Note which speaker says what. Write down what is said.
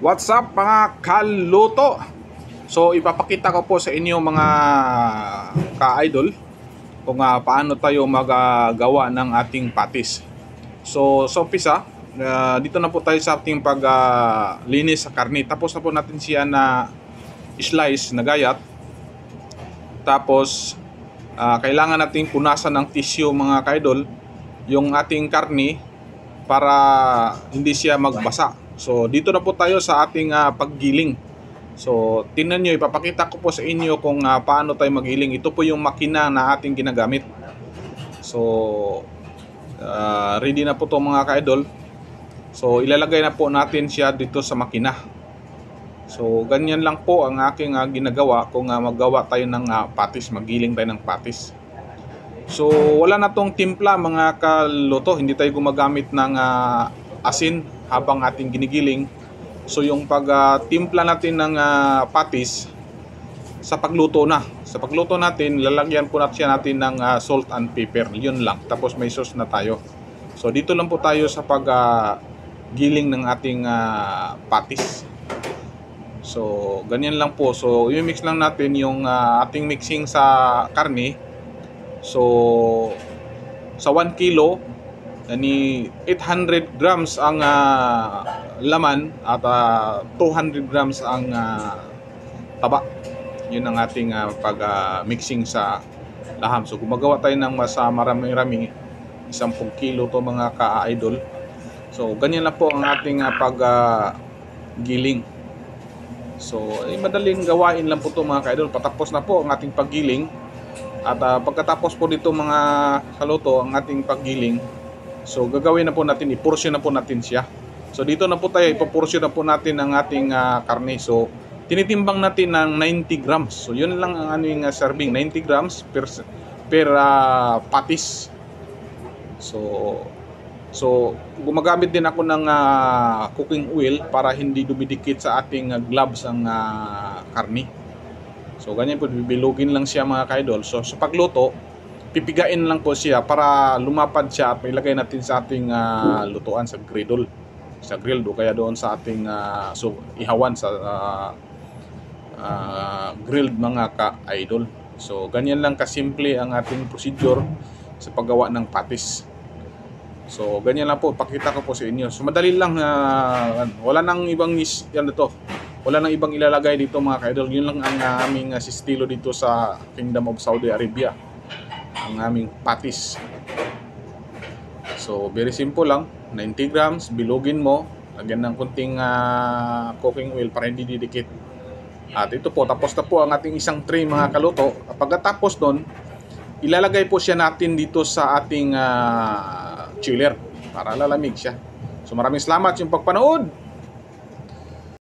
Speaker 1: What's up mga kaluto? So ipapakita ko po sa inyo mga ka-idol kung paano tayo maggawa ng ating patis. So umpisa, dito na po tayo sa ating paglinis sa karne. Tapos na po natin siya na slice na gayat. Tapos kailangan natin punasan ng tissue mga ka-idol yung ating karne para hindi siya magbasa. So dito na po tayo sa ating paggiling. So tingnan nyo, ipapakita ko po sa inyo kung paano tayo maggiling. Ito po yung makina na ating ginagamit. So ready na po to mga ka-idol. So ilalagay na po natin siya dito sa makina. So ganyan lang po ang aking ginagawa kung maggawa tayo ng patis, maggiling tayo ng patis. So wala na tong timpla mga kaluto, hindi tayo gumagamit ng asin habang ating ginigiling. So yung timpla natin ng patis sa pagluto na. Sa pagluto natin, lalagyan po natin ng salt and pepper. Yun lang. Tapos may sauce na tayo. So dito lang po tayo sa paggiling ng ating patis. So ganyan lang po. So i-mix lang natin yung ating mixing sa karne. So sa 1 kilo ni 800 grams ang laman at 200 grams ang taba. Yun ang ating mixing sa laham. So gumagawa tayo ng mas marami-rami, 10 kilo to mga ka-idol. So ganyan lang po ang ating paggiling. So madaling gawain lang po to mga ka-idol. Patapos na po ang ating paggiling. At pagkatapos po dito mga kaluto ang ating paggiling, so gagawin na po natin, i-portion na po natin siya. So dito na po tayo, ipoportion na po natin ang ating karne. So tinitimbang natin ng 90 grams. So yun lang ang aming serving, 90 grams per patis. So gumagamit din ako ng cooking oil para hindi dumidikit sa ating gloves ang karne. So ganyan po, bibilugin lang siya mga ka-idol. So sa pagluto, pipigain lang po siya para lumapad siya at mailagay natin sa ating lutuan sa griddle. Sa grill do kaya doon sa ating ihawan sa grilled mga ka-idol. So ganyan lang kasimple ang ating procedure sa paggawa ng patis. So ganyan lang po, pakita ko po sa inyo. So madali lang, wala nang ibang wala nang ibang ilalagay dito mga ka-idol. Yun lang ang aming estilo dito sa Kingdom of Saudi Arabia, ang aming patis. So very simple lang, 90 grams, bilugin mo, lagyan ng kunting cooking oil para hindi didikit. At ito po, tapos na po ang ating isang tray mga kaluto. Pagkatapos doon, ilalagay po siya natin dito sa ating chiller para lalamig siya. So maraming salamat yung pagpanood.